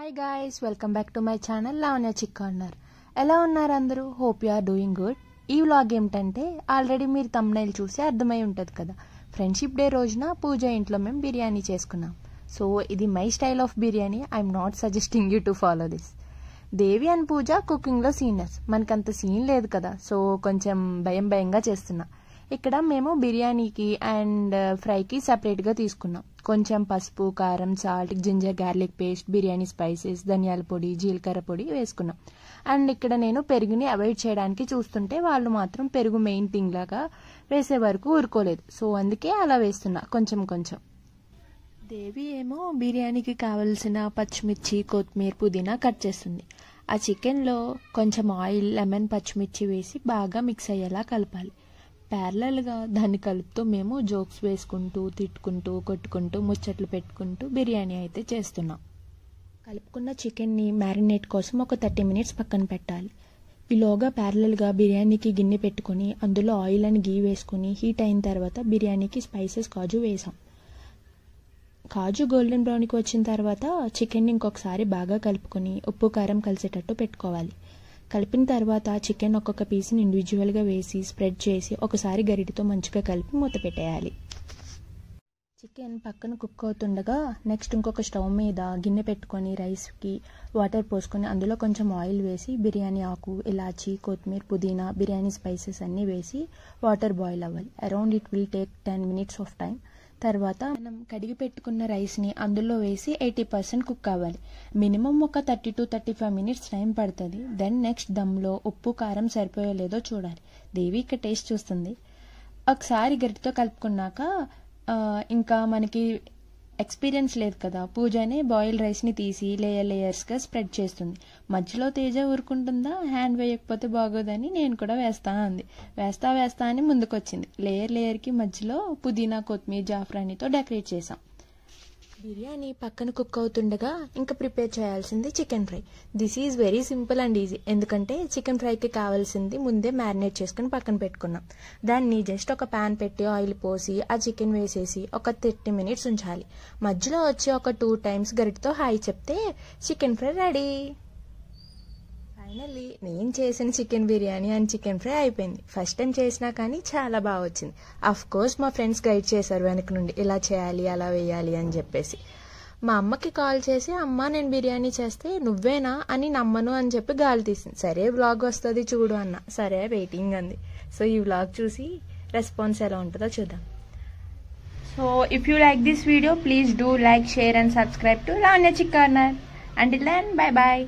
Hi guys, welcome back to my channel Lavanya chic corner. ఎలా ఉన్నారు అందరూ? Hope you are doing good. ఈ vlog ఏమిటంటే ఆల్రెడీ మీరు థంబ్నైల్ చూసి అర్థమై ఉంటుంది కదా, ఫ్రెండ్షిప్ డే రోజున పూజ ఇంట్లో మేము బిర్యానీ చేసుకున్నాం. సో ఇది my style of biryani. I'm not suggesting you to follow this. Devi and Puja కుకింగ్లో సీనియర్స్, మనకంత సీన్ లేదు కదా, సో కొంచెం భయంగా చేస్తున్నా. ఇక్కడ మేము బిర్యానీకి అండ్ ఫ్రైకి సపరేట్గా తీసుకున్నాం. కొంచెం పసుపు, కారం, salt, ginger garlic paste, biryani spices, ధనియాల పొడి, జీలకర్ర పొడి వేసుకున్నాం. అండ్ ఇక్కడ నేను పెరుగుని అవాయిడ్ చేయడానికి చూస్తుంటే వాళ్ళు మాత్రం పెరుగు మెయిన్ థింగ్ లాగా వేసే వరకు ఊరుకోలేదు. సో అందుకే అలా వేస్తున్నా కొంచెం. దేవి ఏమో బిర్యానీకి కావలసిన పచ్చిమిర్చి, కొత్తిమీర, పుదీనా కట్ చేస్తుంది. ఆ చికెన్లో కొంచెం ఆయిల్, లెమన్, పచ్చిమిర్చి వేసి బాగా మిక్స్ అయ్యేలా కలపాలి. ప్యారలల్గా దాన్ని కలుపుతూ మేము జోక్స్ వేసుకుంటూ, తిట్టుకుంటూ, కొట్టుకుంటూ, ముచ్చట్లు పెట్టుకుంటూ బిర్యానీ అయితే చేస్తున్నాం. కలుపుకున్న చికెన్ని మ్యారినేట్ కోసం ఒక 30 మినిట్స్ పక్కన పెట్టాలి. ఈలోగా ప్యారలల్గా బిర్యానీకి గిన్నె పెట్టుకొని అందులో ఆయిల్ అండ్ గీ వేసుకొని హీట్ అయిన తర్వాత బిర్యానీకి స్పైసెస్ కాజు వేసాం. కాజు గోల్డెన్ బ్రౌన్కి వచ్చిన తర్వాత చికెన్ని ఇంకొకసారి బాగా కలుపుకొని ఉప్పు, కారం కలిసేటట్టు పెట్టుకోవాలి. కలిపిన తర్వాత చికెన్ ఒక్కొక్క పీస్ని ఇండివిజువల్గా వేసి స్ప్రెడ్ చేసి ఒకసారి గరిటెతో మంచిగా కలిపి మూత పెట్టేయాలి. చికెన్ పక్కన కుక్ అవుతుండగా నెక్స్ట్ ఇంకొక స్టవ్ మీద గిన్నె పెట్టుకొని రైస్కి వాటర్ పోసుకొని అందులో కొంచెం ఆయిల్ వేసి బిర్యానీ ఆకు, ఇలాచీ, కొత్తిమీర, పుదీనా, బిర్యానీ స్పైసెస్ అన్నీ వేసి వాటర్ బాయిల్ అవ్వాలి. Around it will take 10 minutes of time. తర్వాత మనం కడిగి పెట్టుకున్న రైస్ని అందులో వేసి 80% కుక్ అవ్వాలి. మినిమం ఒక 30 to 35 మినిట్స్ టైం పడుతుంది. దెన్ నెక్స్ట్ దమ్లో ఉప్పు, కారం సరిపోయో లేదో చూడాలి. దేవి ఇక్కడ టేస్ట్ చూస్తుంది. ఒకసారి గరిటెతో కలుపుకున్నాక ఇంకా మనకి ఎక్స్పీరియన్స్ లేదు కదా, పూజనే బాయిల్ రైస్ని తీసి లేయర్స్గా స్ప్రెడ్ చేస్తుంది. మధ్యలో తేజ ఊరుకుంటుందా, హ్యాండ్ వేయకపోతే బాగోదని నేను కూడా వేస్తా అని ముందుకొచ్చింది. లేయర్కి మధ్యలో పుదీనా, కొత్తిమీర, జాఫ్రానీతో డెకరేట్ చేసాం. బిర్యానీ పక్కన కుక్ అవుతుండగా ఇంకా ప్రిపేర్ చేయాల్సింది chicken fry. This is very simple and easy. ఎందుకంటే చికెన్ ఫ్రైకి కావాల్సింది ముందే మ్యారినేట్ చేసుకుని పక్కన పెట్టుకున్నాం. దాన్ని జస్ట్ ఒక ప్యాన్ పెట్టి ఆయిల్ పోసి ఆ చికెన్ వేసేసి ఒక 30 మినిట్స్ ఉంచాలి. మధ్యలో వచ్చి ఒక 2 టైమ్స్ గరిటతో హాయ్ చెప్తే చికెన్ ఫ్రై రెడీ. ఫైనల్లీ నేను చేసిన chicken biryani and chicken fry అయిపోయింది. ఫస్ట్ టైం చేసినా కానీ చాలా బాగా వచ్చింది. అఫ్ కోర్స్ మా ఫ్రెండ్స్ గైడ్ చేశారు వెనక నుండి, ఇలా చేయాలి, అలా వేయాలి అని చెప్పేసి. మా అమ్మకి కాల్ చేసి, అమ్మ నేను బిర్యానీ చేస్తే నువ్వేనా అని నమ్మను అని చెప్పి గాలి తీసింది. సరే వ్లాగ్ వస్తుంది చూడు అన్న. సరే వెయిటింగ్ అంది. సో ఈ వ్లాగ్ చూసి రెస్పాన్స్ ఎలా ఉంటుందో చూద్దాం. So if you like this video please do like, share and subscribe to Lavanya chic corner. Until then, bye bye.